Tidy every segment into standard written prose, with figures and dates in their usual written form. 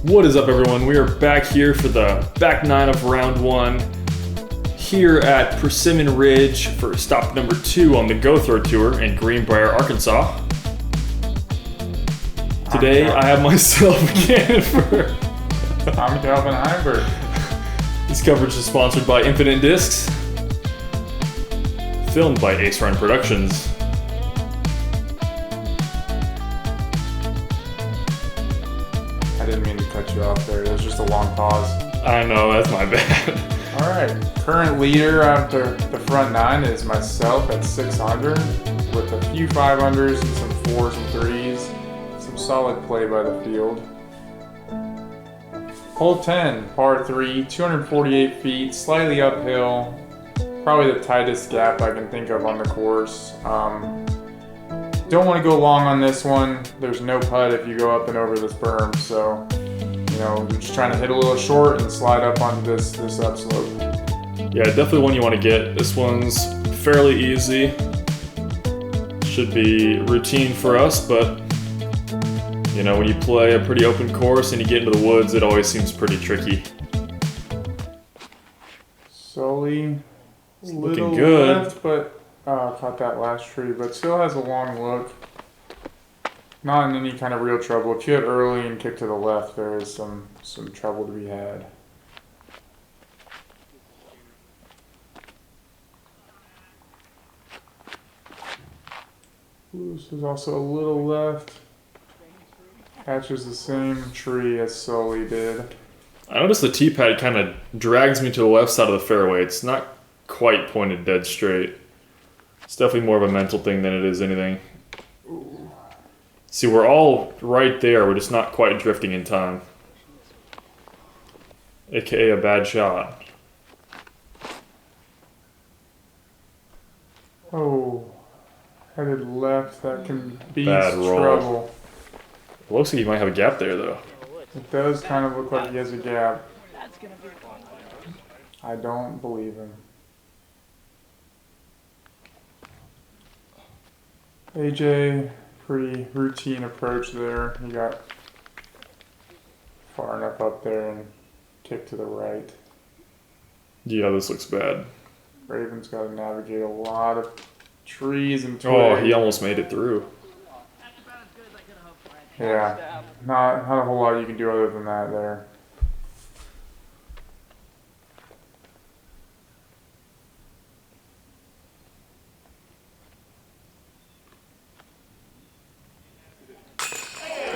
What is up, everyone? We are back here for the back nine of round one here at Persimmon Ridge for stop number 2 on the Go Throw Tour in Greenbrier, Arkansas. Today I have myself Gannon Buhr. I'm Calvin Heinberg. This coverage is sponsored by Infinite Discs, filmed by Run Productions. I didn't mean to cut you off there. It was just a long pause. I know, that's my bad. All right. Current leader after the front 9 is myself at 600 with a few 500s and some 4s and 3s. Some solid play by the field. Hole 10, par 3, 248 feet, slightly uphill. Probably the tightest gap I can think of on the course. Don't want to go long on this one. There's no putt if you go up and over this berm, so we're just trying to hit a little short and slide up onto this upslope. Yeah, definitely one you want to get. This one's fairly easy. Should be routine for us, but when you play a pretty open course and you get into the woods, it always seems pretty tricky. Sully, looking good, left, but caught that last tree, but still has a long look. Not in any kind of real trouble. If you hit early and kick to the left, there is some trouble to be had. This is also a little left. Catches the same tree as Sully did. I noticed the tee pad kind of drags me to the left side of the fairway. It's not quite pointed dead straight. It's definitely more of a mental thing than it is anything. Ooh. See, we're all right there. We're just not quite drifting in time. AKA a bad shot. Oh, headed left. That can be bad roll. Trouble. It looks like he might have a gap there, though. It does kind of look like he has a gap. I don't believe him. AJ, pretty routine approach there. He got far enough up there and kicked to the right. Yeah, this looks bad. Raven's got to navigate a lot of trees and twigs. Oh, he almost made it through. Yeah, not a whole lot you can do other than that there.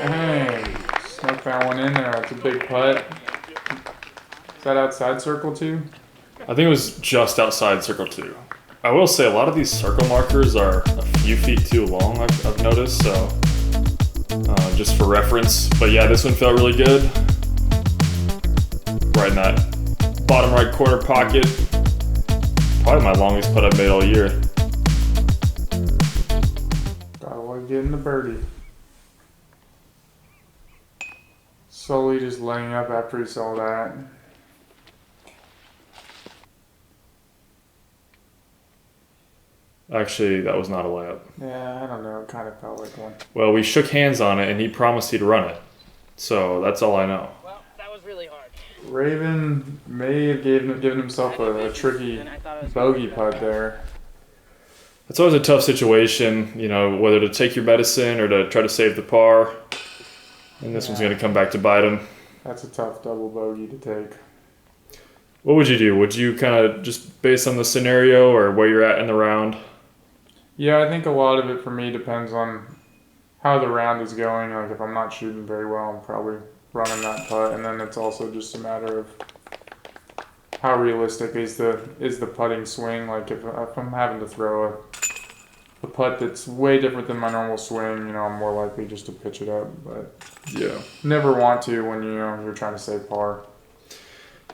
Dang, snuck that one in there. That's a big putt. Is that outside circle 2? I think it was just outside circle 2. I will say a lot of these circle markers are a few feet too long, I've noticed, so just for reference. But yeah, this one felt really good. Right in that bottom right corner pocket. Probably my longest putt I've made all year. Gotta love getting the birdie. Sully just laying up after he saw that. Actually, that was not a layup. Yeah, I don't know. It kind of felt like one. Well, we shook hands on it, and he promised he'd run it. So that's all I know. Well, that was really hard. Raven may have given himself a tricky bogey putt there. It's always a tough situation, whether to take your medicine or to try to save the par. And this one's going to come back to bite him. That's a tough double bogey to take. What would you do? Would you kind of just based on the scenario or where you're at in the round? Yeah, I think a lot of it for me depends on how the round is going. Like if I'm not shooting very well, I'm probably running that putt. And then it's also just a matter of how realistic is the putting swing. Like if I'm having to throw a putt that's way different than my normal swing, I'm more likely just to pitch it up. But yeah, never want to when you're trying to save par.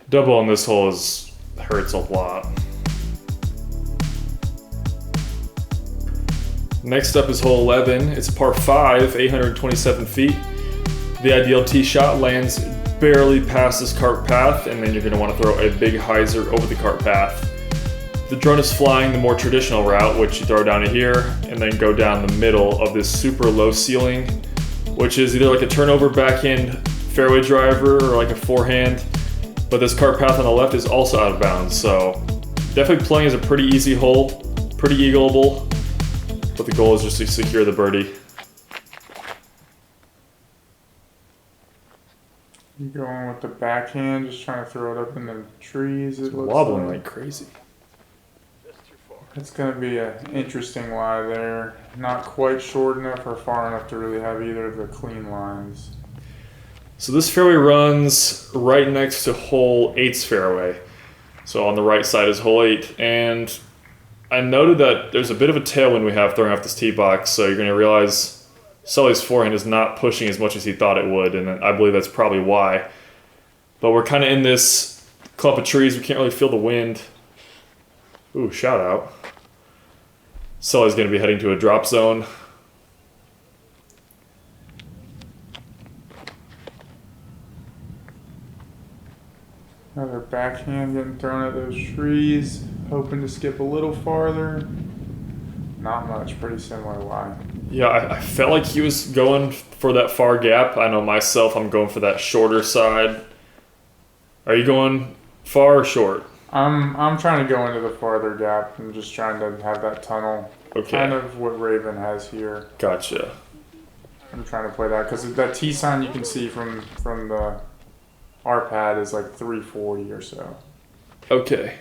Double on this hole hurts a lot. Next up is hole 11. It's a par 5, 827 feet. The ideal tee shot lands barely past this cart path, and then you're going to want to throw a big hyzer over the cart path. The drone is flying the more traditional route, which you throw down to here and then go down the middle of this super low ceiling, which is either like a turnover backhand fairway driver or like a forehand, but this cart path on the left is also out of bounds, so definitely playing is a pretty easy hole, pretty eagleable, but the goal is just to secure the birdie. You going with the backhand, just trying to throw it up in the trees. It looks Wobbling like crazy. It's going to be an interesting lie there. Not quite short enough or far enough to really have either of the clean lines. So this fairway runs right next to hole 8's fairway. So on the right side is hole 8. And I noted that there's a bit of a tailwind we have throwing off this tee box, so you're going to realize Sully's forehand is not pushing as much as he thought it would, and I believe that's probably why. But we're kind of in this clump of trees. We can't really feel the wind. Ooh, shout out. Sully's going to be heading to a drop zone. Another backhand getting thrown at those trees. Hoping to skip a little farther. Not much. Pretty similar line. Yeah, I felt like he was going for that far gap. I know myself, I'm going for that shorter side. Are you going far or short? I'm trying to go into the farther gap. I'm just trying to have that tunnel. Okay. Kind of what Raven has here. Gotcha. I'm trying to play that because that T sign you can see from the R pad is like 340 or so. Okay.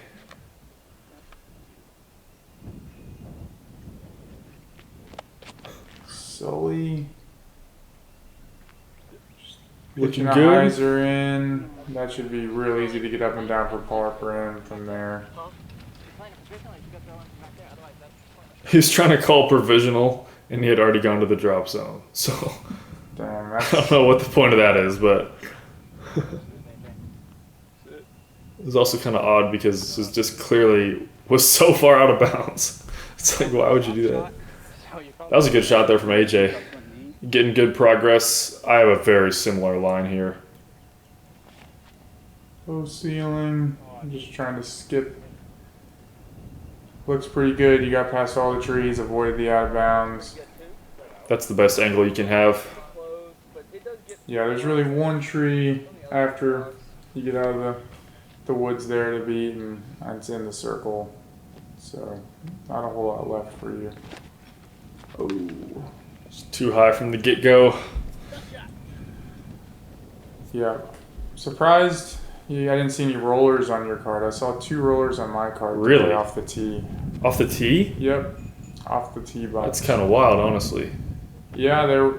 Sully. Looking Pitching a good. hyzer in. That should be real easy to get up and down for par for him from there. He's trying to call provisional, and he had already gone to the drop zone. So Damn, I don't know what the point of that is, but it was also kind of odd because this is just clearly was so far out of bounds. It's like, why would you do that? That was a good shot there from AJ. Getting good progress. I have a very similar line here. Low ceiling. I'm just trying to skip. Looks pretty good. You got past all the trees, avoided the out of bounds. That's the best angle you can have. Yeah, there's really one tree after you get out of the woods there to beat, and it's in the circle. So, not a whole lot left for you. Oh, it's too high from the get-go. Yeah. Surprised I didn't see any rollers on your card. I saw 2 rollers on my card. Really? Off the tee. Off the tee? Yep. Off the tee box. That's kind of wild, honestly. Yeah,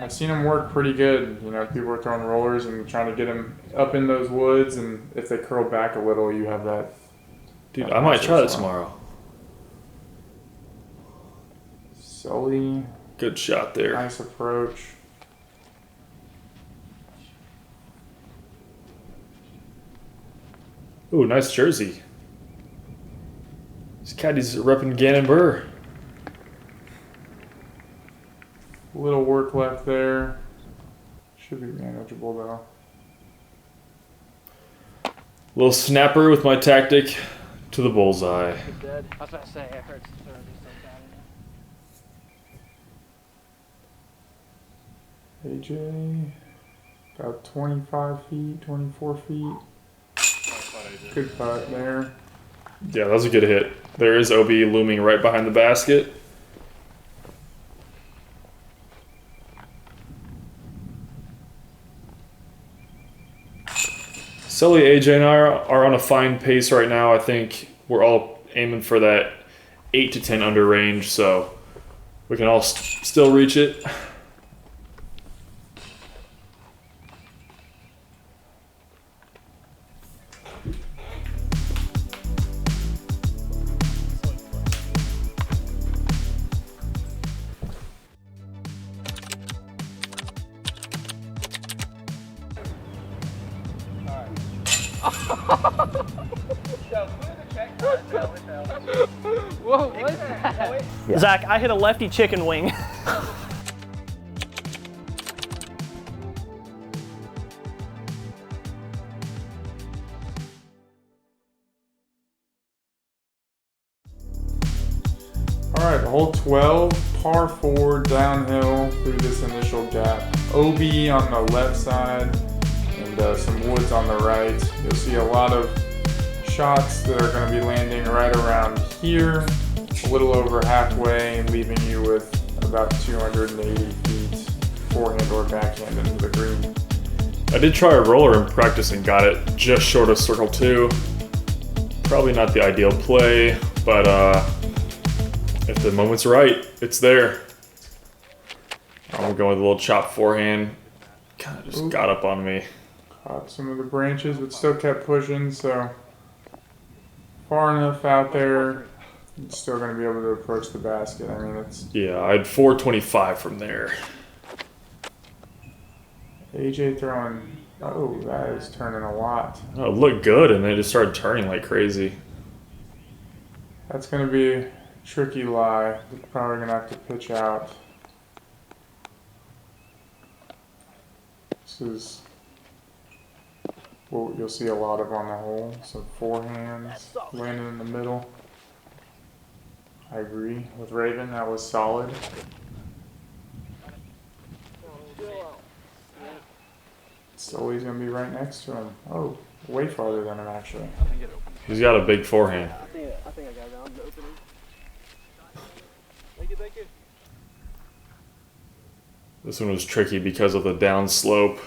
I've seen them work pretty good. You know, people are throwing rollers and trying to get them up in those woods, and if they curl back a little, you have that. Dude, I might try that tomorrow. Sully. Good shot there. Nice approach. Ooh, nice jersey. These caddies are repping Gannon Buhr. Little work left there. Should be manageable though. Little snapper with my tactic to the bullseye. I was about to say, it hurts to throw these so bad. AJ. About 25 feet, 24 feet. Good putt there. Yeah, that was a good hit. There is OB looming right behind the basket. Sully, AJ, and I are on a fine pace right now. I think we're all aiming for that 8 to 10 under range, so we can all still reach it. Whoa, what is that? Yeah. Zach, I hit a lefty chicken wing. Alright, hole 12, par 4 downhill through this initial gap. OB on the left side and some woods on the right. You'll see a lot of shots that are going to be landing right around here, a little over halfway, and leaving you with about 280 feet forehand or backhand into the green. I did try a roller in practice and got it just short of circle 2. Probably not the ideal play, but if the moment's right, it's there. I'm going with a little chop forehand. Kind of just got up on me. Caught some of the branches, but still kept pushing, so far enough out there, you're still going to be able to approach the basket. I mean, it's... Yeah, I had 425 from there. AJ throwing... Oh, that is turning a lot. Oh, it looked good, and then it just started turning like crazy. That's going to be a tricky lie. They're probably going to have to pitch out. This is what you'll see a lot of on the hole. Some forehands landing in the middle. I agree with Raven. That was solid. Sully's going to be right next to him. Oh, way farther than him, actually. He's got a big forehand. I think I got it. I'm opening. Thank you, thank you. This one was tricky because of the down slope.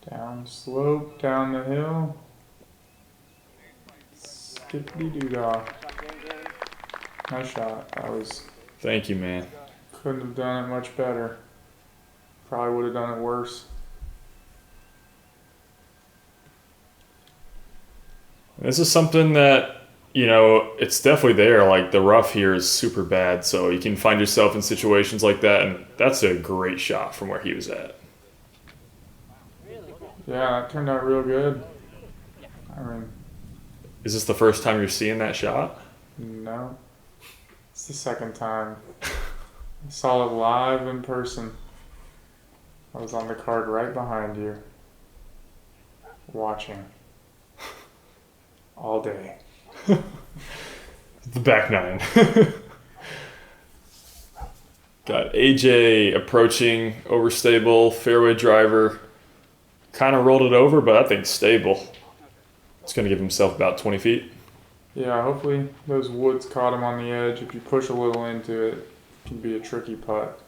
Down slope, down the hill. Skippity-doo-dah. Nice shot. That was... Thank you, man. Couldn't have done it much better. Probably would have done it worse. This is something that, you know, it's definitely there. Like, the rough here is super bad, so you can find yourself in situations like that, and that's a great shot from where he was at. Yeah, that turned out real good. I mean... Is this the first time you're seeing that shot? No. It's the second time. I saw it live in person. I was on the card right behind you. Watching. All day. The back nine. Got AJ approaching, overstable, fairway driver. Kind of rolled it over, but I think stable. It's going to give himself about 20 feet. Yeah, hopefully those woods caught him on the edge. If you push a little into it, it can be a tricky putt.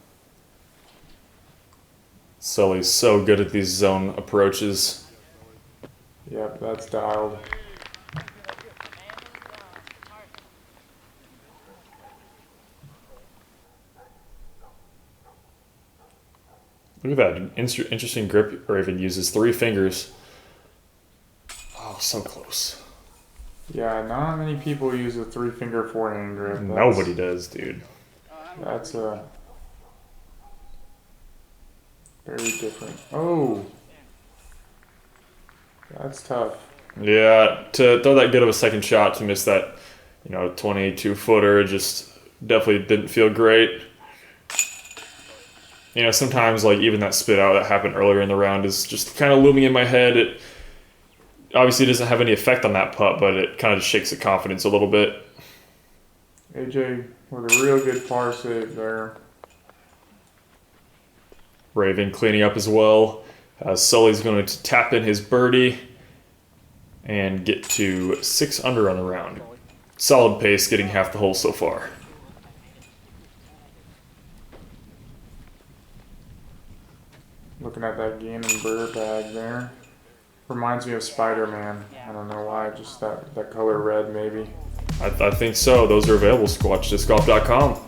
Sully's so good at these zone approaches. Yep, that's dialed. Look at that interesting grip Raven uses. 3 fingers. Oh, so close. Yeah, not many people use a 3-finger forehand grip. Nobody does, dude. That's a very different. Oh, that's tough. Yeah, to throw that good of a second shot to miss that, 22-footer, just definitely didn't feel great. Sometimes like even that spit out that happened earlier in the round is just kind of looming in my head. It obviously doesn't have any effect on that putt, but it kind of just shakes the confidence a little bit. AJ with a real good par save there. Raven cleaning up as well. Sully's going to tap in his birdie and get to 6 under on the round. Solid pace, getting half the hole so far. Looking at that Gannon Buhr bag there. Reminds me of Spider-Man. I don't know why, just that color red maybe. I think so. Those are available. SquatchDiscGolf.com.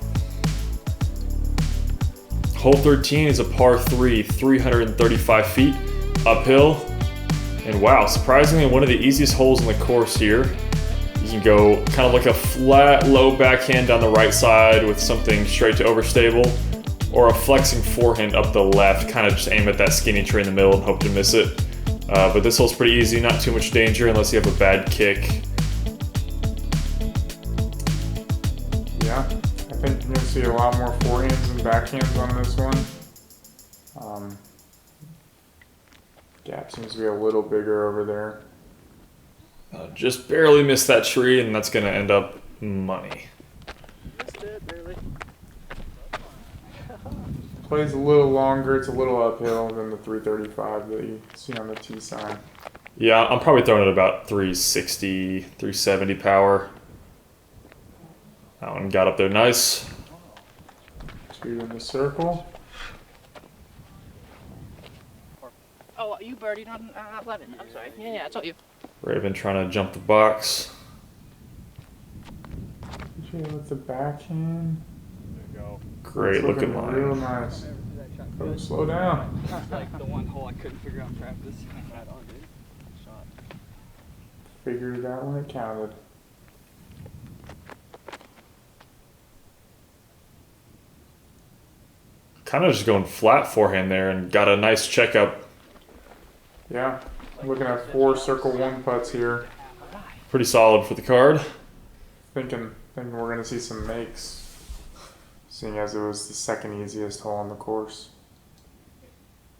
Hole 13 is a par 3, 335 feet, uphill. And wow, surprisingly one of the easiest holes in the course here. You can go kind of like a flat, low backhand down the right side with something straight to overstable, or a flexing forehand up the left, kind of just aim at that skinny tree in the middle and hope to miss it. But this hole's pretty easy, not too much danger unless you have a bad kick. Yeah, I think you're going to see a lot more forehands and backhands on this one. Gap seems to be a little bigger over there. Just barely missed that tree, and that's going to end up money. Missed it, barely. Plays a little longer. It's a little uphill than the 335 that you see on the T sign. Yeah, I'm probably throwing it about 360, 370 power. That one got up there nice. 2 in the circle. Oh, you birdied on 11. I'm sorry. Yeah, I told you. Raven trying to jump the box. PJ with the backhand. Great It's looking real line. nice. Oh, slow down. That's like the one hole I couldn't figure out in practice. Right on, dude. Shot. Figured it out when it counted. Kind of just going flat forehand there and got a nice checkup. Yeah. Looking at 4 circle 1 putts here. Pretty solid for the card. Thinking we're gonna see some makes, seeing as it was the second easiest hole on the course.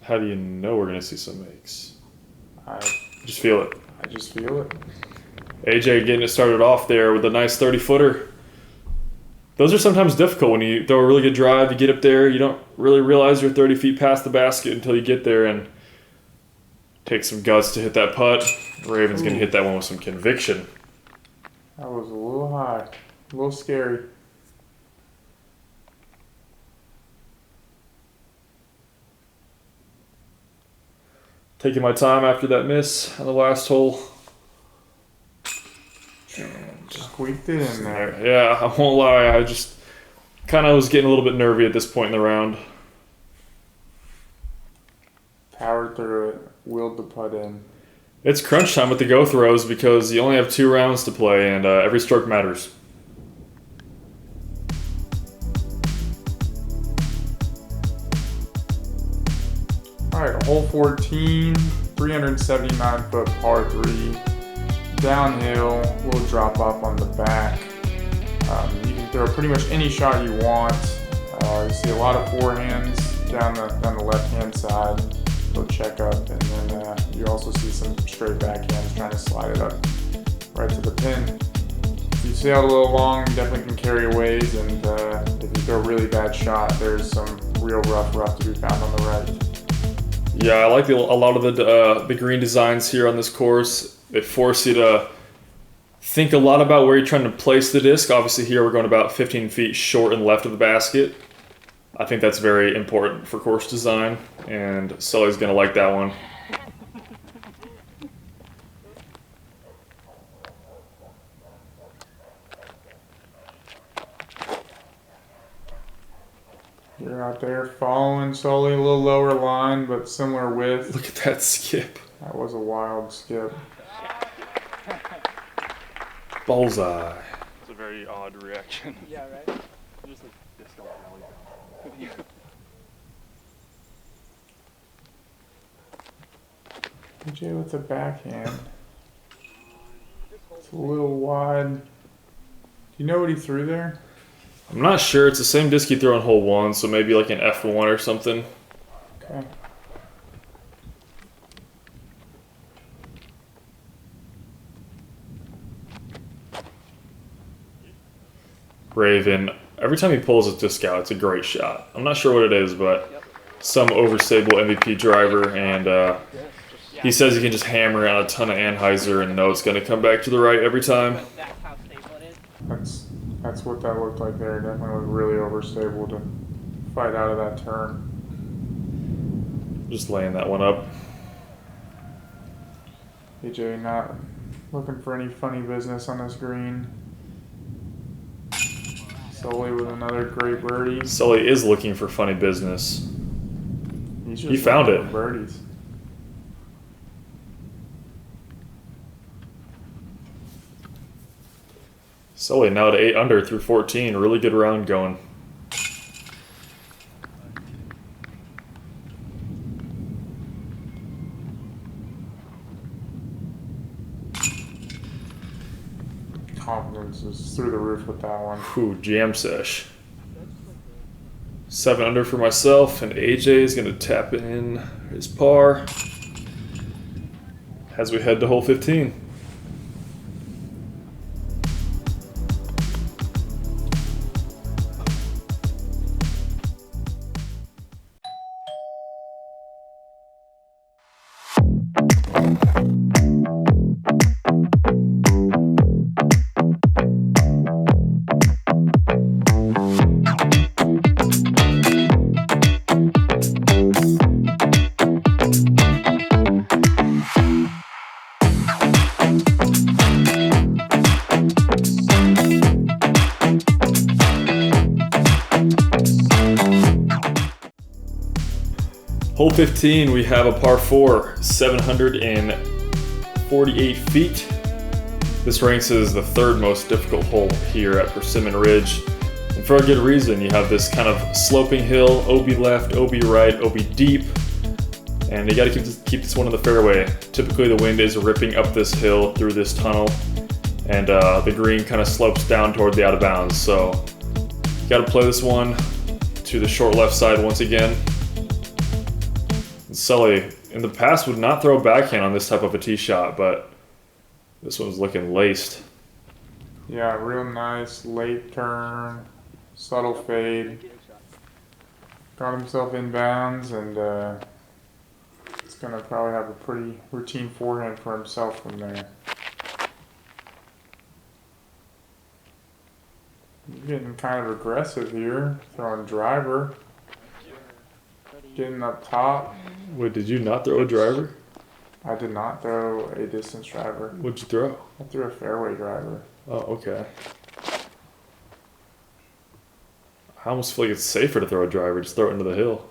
How do you know we're going to see some makes? I Just feel it. just feel it. AJ getting it started off there with a nice 30-footer. Those are sometimes difficult when you throw a really good drive. You get up there, you don't really realize you're 30 feet past the basket until you get there, and take some guts to hit that putt. Raven's going to hit that one with some conviction. That was a little high, a little scary. Taking my time after that miss on the last hole. Squeaked it in there. Yeah, I won't lie. I just kind of was getting a little bit nervy at this point in the round. Powered through it, wheeled the putt in. It's crunch time with the go throws because you only have 2 rounds to play and every stroke matters. Alright, hole 14, 379 foot par 3. Downhill, little drop off on the back. You can throw pretty much any shot you want. You see a lot of forehands down the left hand side. Little check up, and then you also see some straight backhands trying to slide it up right to the pin. If you sailed a little long, you definitely can carry a ways, and if you throw a really bad shot, there's some real rough to be found on the right. Yeah, I like a lot of the green designs here on this course. They force you to think a lot about where you're trying to place the disc. Obviously here we're going about 15 feet short and left of the basket. I think that's very important for course design, and Sully's going to like that one. You're out there following Sully, a little lower line, but similar width. Look at that skip. That was a wild skip. Bullseye. It's a very odd reaction. Yeah, right? Just like this going PJ with the backhand. It's a little wide. Do you know what he threw there? I'm not sure. It's the same disc you threw on hole 1, so maybe like an F1 or something. Okay. Raven, every time he pulls his disc out, it's a great shot. I'm not sure what it is, but some overstable MVP driver, and he says he can just hammer out a ton of Anheuser and know it's going to come back to the right every time. That's how stable it is. That's what that looked like there. Definitely looked really overstable to fight out of that turn. Just laying that one up. PJ not looking for any funny business on this green. Sully with another great birdie. Sully is looking for funny business. He's just He found looking it. for birdies. Sully now to 8 under through 14. Really good round going. Confidence is through the roof with that one. Whew, jam sesh. 7 under for myself, and AJ is going to tap in his par as we head to hole 15. Hole 15, we have a par 4, 748 feet. This ranks as the third most difficult hole here at Persimmon Ridge. And for a good reason. You have this kind of sloping hill, OB left, OB right, OB deep. And you gotta keep this one in the fairway. Typically the wind is ripping up this hill through this tunnel. And the green kind of slopes down toward the out of bounds. So you gotta play this one to the short left side once again. And Sully, in the past, would not throw a backhand on this type of a tee shot, but this one's looking laced. Yeah, real nice late turn, subtle fade. Got himself in bounds, and it's gonna probably have a pretty routine forehand for himself from there. Getting kind of aggressive here, throwing driver. Getting up top. Wait, did you not throw a driver? I did not throw a distance driver. What'd you throw? I threw a fairway driver. Oh, okay. I almost feel like it's safer to throw a driver, just throw it into the hill.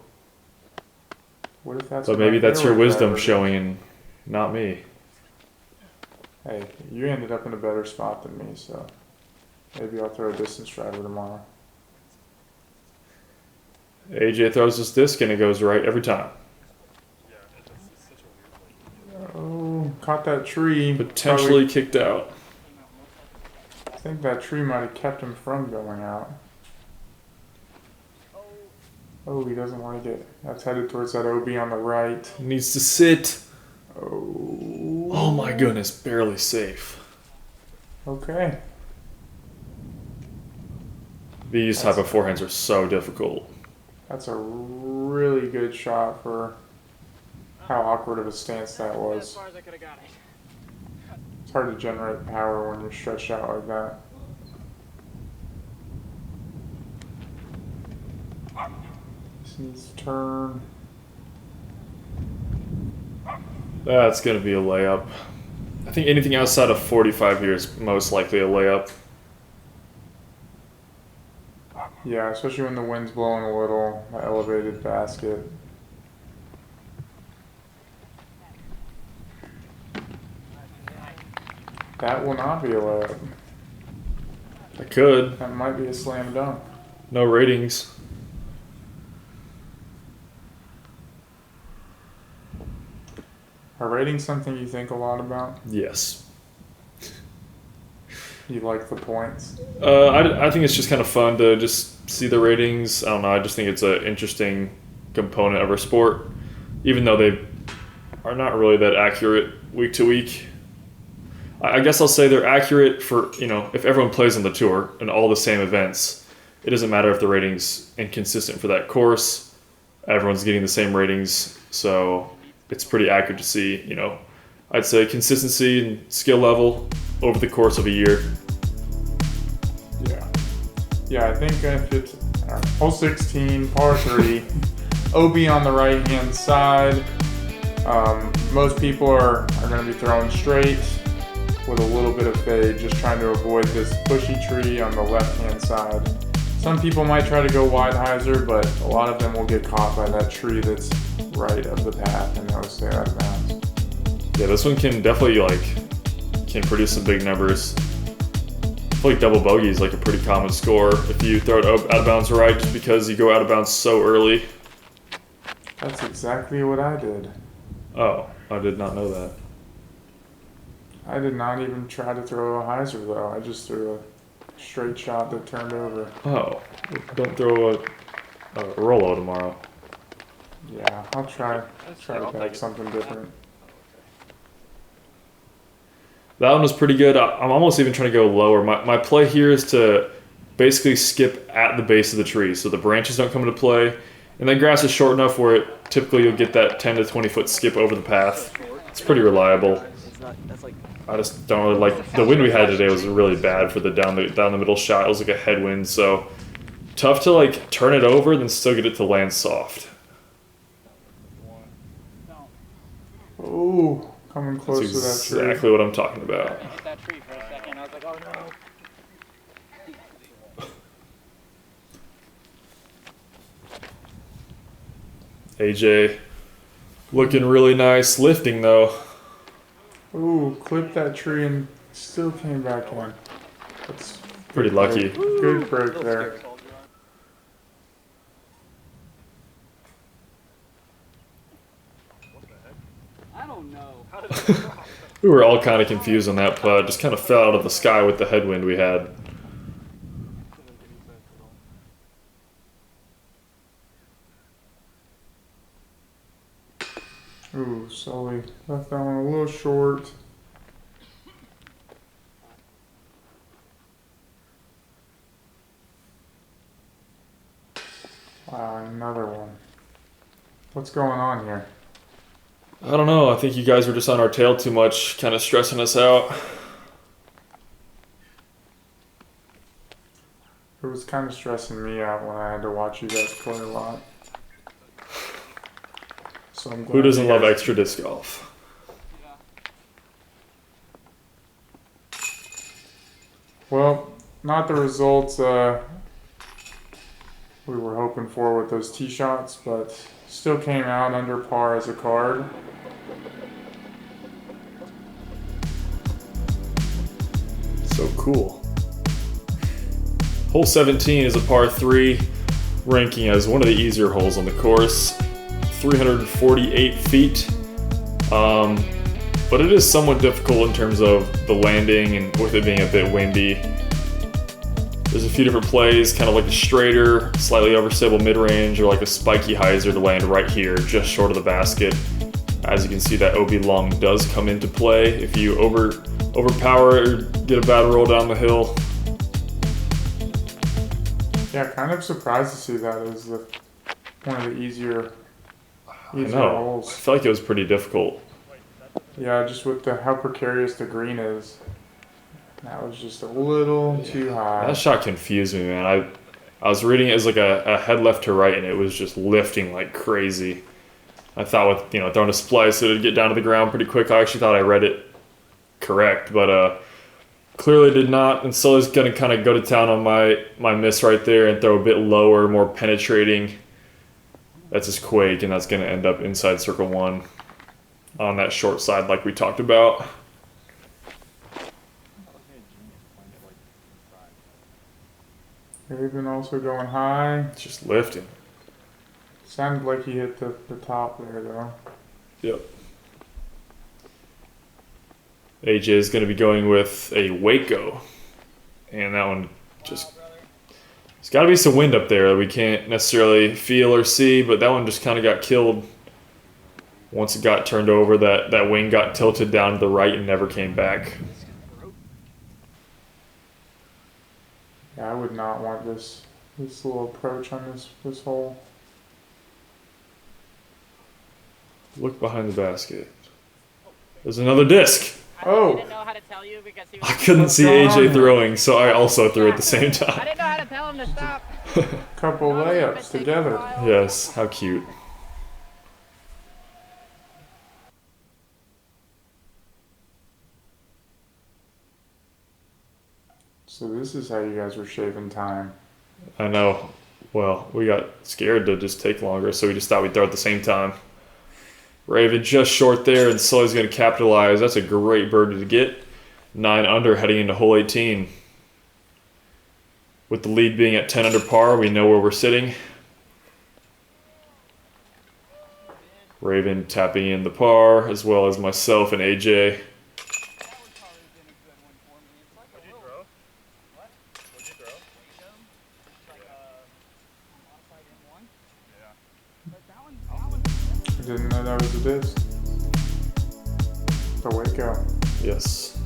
What if that's? But maybe that's your fairway wisdom driver? showing and not me. Hey, you ended up in a better spot than me, so maybe I'll throw a distance driver tomorrow. AJ throws this disc and it goes right every time. Oh, caught that tree. Potentially kicked out. I think that tree might have kept him from going out. Oh, he doesn't like it. That's headed towards that OB on the right. Needs to sit. Oh. Oh my goodness, barely safe. Okay. These type of forehands are so difficult. That's a really good shot for how awkward of a stance that As was. far as I could have got it. It's hard to generate power when you're stretched out like that. This needs to turn. That's going to be a layup. I think anything outside of 45 here is most likely a layup. Yeah, especially when the wind's blowing a little, the elevated basket. That will not be a layup. I could. That might be a slam dunk. No ratings. Are ratings something you think a lot about? Yes. You like the points? I think it's just kind of fun to just see the ratings. I don't know. I just think it's an interesting component of our sport, even though they are not really that accurate week to week. I guess I'll say they're accurate for, if everyone plays on the tour and all the same events. It doesn't matter if the rating's inconsistent for that course. Everyone's getting the same ratings, so it's pretty accurate to see, I'd say consistency and skill level over the course of a year. Yeah, I think if it's hole 16, par 3, OB on the right-hand side. Most people are going to be throwing straight with a little bit of fade, just trying to avoid this bushy tree on the left-hand side. Some people might try to go wide hyzer, but a lot of them will get caught by that tree that's right of the path and they'll stay out of bounds. Yeah, this one can definitely can produce some big numbers. I feel like double bogey is a pretty common score if you throw it out of bounds right, just because you go out of bounds so early. That's exactly what I did. Oh, I did not know that. I did not even try to throw a hyzer though. I just threw a straight shot that turned over. Oh, don't throw a Rolo tomorrow. Yeah, I'll try to pack something different. That one was pretty good. I'm almost even trying to go lower. My play here is to basically skip at the base of the tree so the branches don't come into play. And then grass is short enough where typically you'll get that 10 to 20 foot skip over the path. It's pretty reliable. I just don't really like the wind we had today was really bad for the down the middle shot. It was like a headwind, so tough to turn it over and then still get it to land soft. Ooh, coming close That's to that tree. exactly what I'm talking about. Hit that tree for a second. I was like, oh no. AJ Looking really nice lifting though. Ooh, clipped that tree and still came back in. That's Pretty lucky. Good break there. I don't know. We were all kind of confused on that putt. Just kind of fell out of the sky with the headwind we had. Ooh, Sully left that one a little short. Wow, another one. What's going on here? I don't know. I think you guys were just on our tail too much, kind of stressing us out. It was kind of stressing me out when I had to watch you guys play a lot. So I'm glad Who doesn't you love guys- extra disc golf? Well, not the results we were hoping for with those tee shots, but still came out under par as a card. So cool. Hole 17 is a par 3, ranking as one of the easier holes on the course. 348 feet. But it is somewhat difficult in terms of the landing and with it being a bit windy. There's a few different plays, kind of like a straighter, slightly overstable mid-range, or like a spiky hyzer to land right here, just short of the basket. As you can see, that OB long does come into play if you overpower it or get a bad roll down the hill. Yeah, kind of surprised to see that as one of the easier I know. I holes. feel like it was pretty difficult. Yeah, just with how precarious the green is. That was just a little too high. That shot confused me, man. I was reading it as like a head left to right, and it was just lifting like crazy. I thought with throwing a splice, it would get down to the ground pretty quick. I actually thought I read it correct, but clearly did not. And so is gonna kind of go to town on my miss right there and throw a bit lower, more penetrating. That's his quake, and that's gonna end up inside circle 1 on that short side, like we talked about. Raven also going high. It's just lifting. Sounded like he hit the top there though. Yep. AJ is going to be going with a Waco. And that one just... There's got to be some wind up there that we can't necessarily feel or see, but that one just kind of got killed. Once it got turned over, that wing got tilted down to the right and never came back. Yeah, I would not want this little approach on this hole. Look behind the basket. There's another disc. Oh. I didn't know how to tell you because he was. I couldn't see What's going AJ on? throwing, so I also threw at the same I time. didn't know how to tell him to stop. Couple layups together. Yes, how cute. So this is how you guys were shaving time. I know. Well, we got scared to just take longer, so we just thought we'd throw at the same time. Raven just short there, and Sully's going to capitalize. That's a great birdie to get. 9 under heading into hole 18. With the lead being at 10 under par, we know where we're sitting. Raven tapping in the par, as well as myself and AJ. I didn't know that was a disc. The Waco. Yes.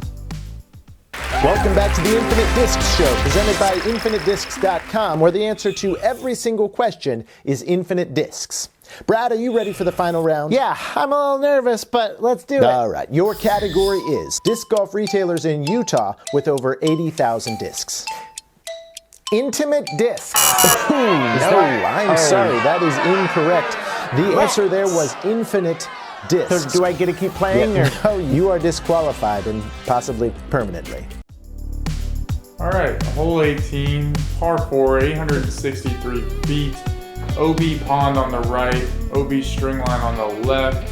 Welcome back to the Infinite Discs Show, presented by InfiniteDiscs.com, where the answer to every single question is infinite discs. Brad, are you ready for the final round? Yeah, I'm a little nervous, but let's do it. All right, your category is disc golf retailers in Utah with over 80,000 discs. Intimate discs. No, I'm sorry, that is incorrect. The answer there was infinite discs. So do I get to keep playing? Yeah, Or? no, you are disqualified and possibly permanently. All right, hole 18, par 4, 863 feet. OB pond on the right. OB string line on the left.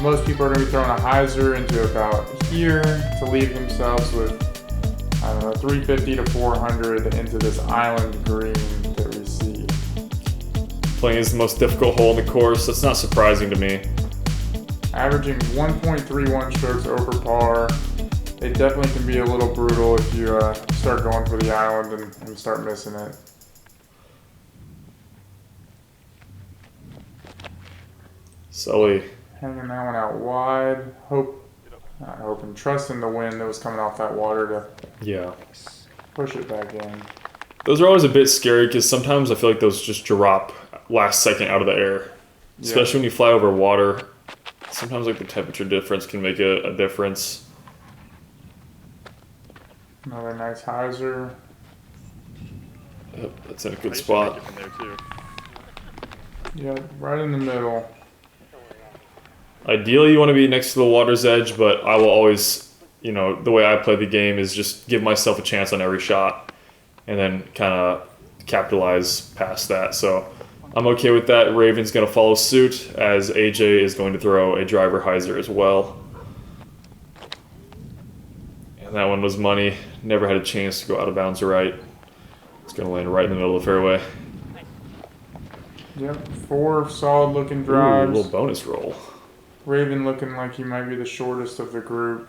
Most people are going to be throwing a hyzer into about here to leave themselves with, I don't know, 350 to 400 into this island green to receive. Playing is the most difficult hole in the course. That's not surprising to me. Averaging 1.31 strokes over par. They definitely can be a little brutal if you start going for the island and start missing it. Sully. Hanging that one out wide. Not hoping, trusting the wind that was coming off that water to push it back in. Those are always a bit scary because sometimes I feel like those just drop last second out of the air. Especially when you fly over water. Sometimes like the temperature difference can make a difference. Another nice hyzer. Yep, that's in a good spot. Yeah, right in the middle. Ideally, you want to be next to the water's edge, but I will always, you know, the way I play the game is just give myself a chance on every shot and then kind of capitalize past that. So I'm okay with that. Raven's going to follow suit as AJ is going to throw a driver hyzer as well. And that one was money. Never had a chance to go out of bounds right. It's going to land right in the middle of the fairway. Yep, 4 solid looking drives. Ooh, a little bonus roll. Raven looking like he might be the shortest of the group.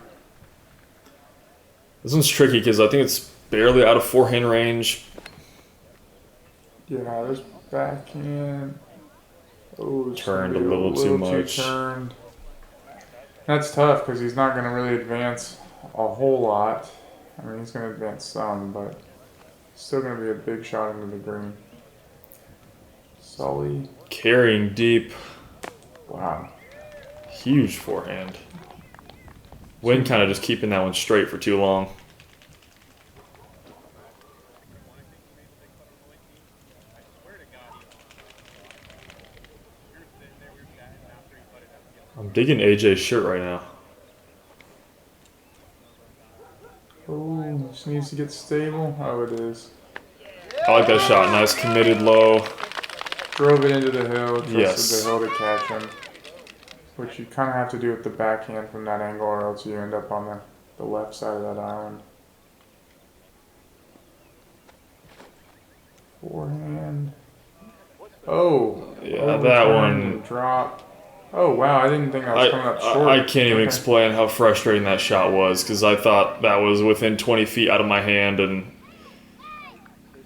This one's tricky because I think it's barely out of forehand range. Yeah, this backhand. Oh, it's Turned gonna a be little too much. Turned. That's tough because he's not going to really advance a whole lot. I mean, he's going to advance some, but still going to be a big shot into the green. Sully. Carrying deep. Wow. Huge forehand. Wind kind of just keeping that one straight for too long. I'm digging AJ's shirt right now. Oh, just needs to get stable. Oh, it is. I like that shot. Nice committed low. Drove it into the hill. Trusted Yes. the hill to catch him. Which you kind of have to do with the backhand from that angle, or else you end up on the left side of that island. Forehand. Oh. Yeah, that one. Drop. Oh, wow. I didn't think I was coming up short. I can't even explain how frustrating that shot was because I thought that was within 20 feet out of my hand, and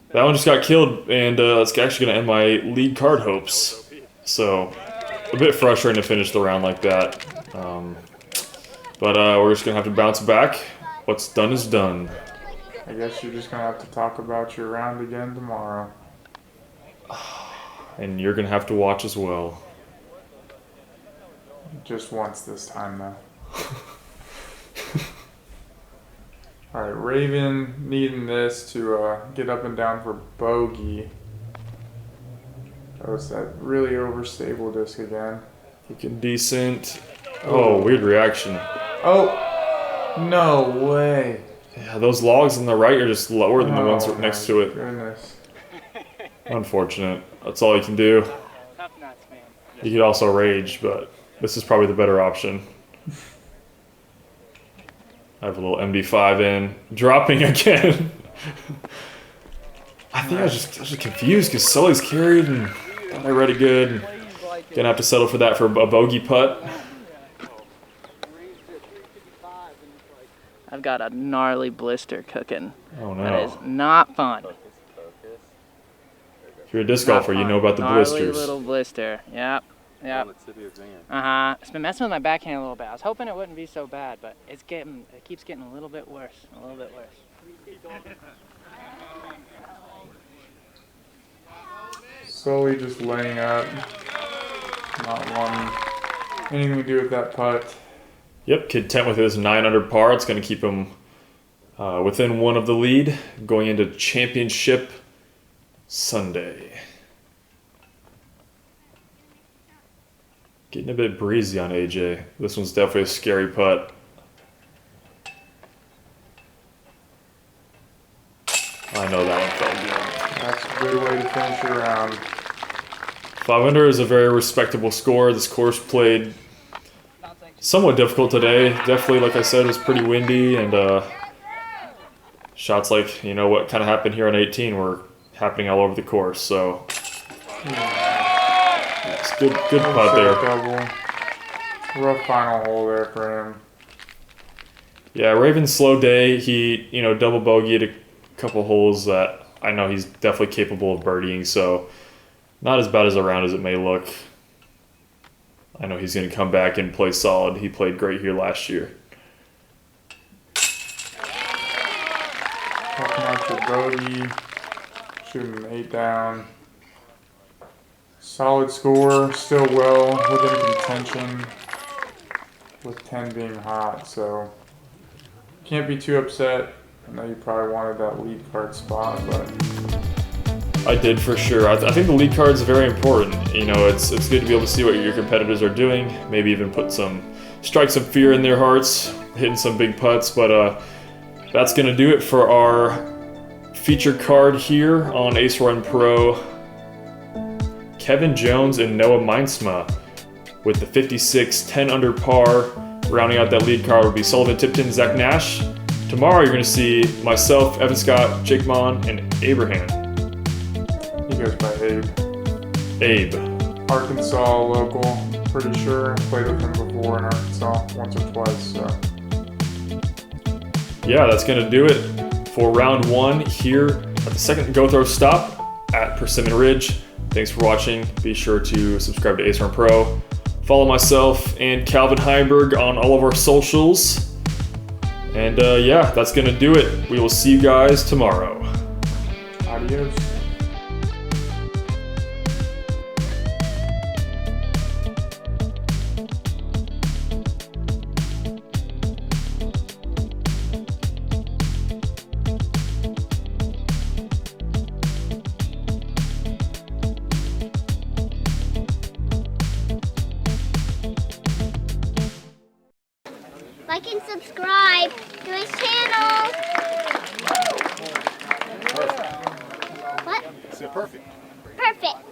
that one just got killed, and it's actually going to end my lead card hopes. So, a bit frustrating to finish the round like that. But we're just going to have to bounce back. What's done is done. I guess you're just going to have to talk about your round again tomorrow. And you're going to have to watch as well. Just once this time, though. Alright, Raven needing this to get up and down for bogey. Oh, it's that really overstable disc again. Looking decent. Oh, weird reaction. Oh, no way. Yeah, those logs on the right are just lower than the ones Oh, next my to it. Goodness. Unfortunate. That's all you can do. Tough nuts, man. You could also rage, but this is probably the better option. I have a little MD5 in. Dropping again. I think I was just confused because Sully's carried and thought I read it good. Gonna have to settle for that for a bogey putt. I've got a gnarly blister cooking. Oh That is no. not fun. If you're a disc golfer, you know about the gnarly blisters. Little blister. Yep. Yep. It's been messing with my backhand a little bit. I was hoping it wouldn't be so bad, but it keeps getting a little bit worse. A little bit worse. Slowly just laying up. Not wanting anything to do with that putt. Yep, content with his 9 under par. It's going to keep him within one of the lead going into championship Sunday. Getting a bit breezy on AJ. This one's definitely a scary putt. I know that one felt good. That's a good way to finish your round. 5 under is a very respectable score. This course played somewhat difficult today. Definitely, like I said, it was pretty windy, and shots like, you know, what kind of happened here on 18 were happening all over the course. So, it's good putt there. Double. Rough final hole there for him. Yeah, Raven's slow day. He, you know, double bogeyed a couple holes that I know he's definitely capable of birdieing, so not as bad as a round as it may look. I know he's going to come back and play solid. He played great here last year. Talking out for bogey. Shooting 8 down. Solid score. Still well within contention. With 10 being hot, so can't be too upset. I know you probably wanted that lead card spot, but I did for sure. I think the lead card is very important. You know, it's good to be able to see what your competitors are doing. Maybe even strike some fear in their hearts, hitting some big putts. But that's gonna do it for our feature card here on Ace Run Pro. Kevin Jones and Noah Meinsma with the 56, 10 under par. Rounding out that lead card will be Sullivan Tipton, Zach Nash. Tomorrow you're going to see myself, Evan Scott, Jake Mon, and Abraham. he goes by Abe. Arkansas local, pretty sure. Played with him before in Arkansas once or twice, so. Yeah, that's going to do it for round 1 here at the second Go Throw stop at Persimmon Ridge. Thanks for watching. Be sure to subscribe to Ace Run Pro. Follow myself and Calvin Heinberg on all of our socials. And yeah, that's going to do it. We will see you guys tomorrow. Adios. Like and subscribe to his channel. What? Is it perfect? Perfect.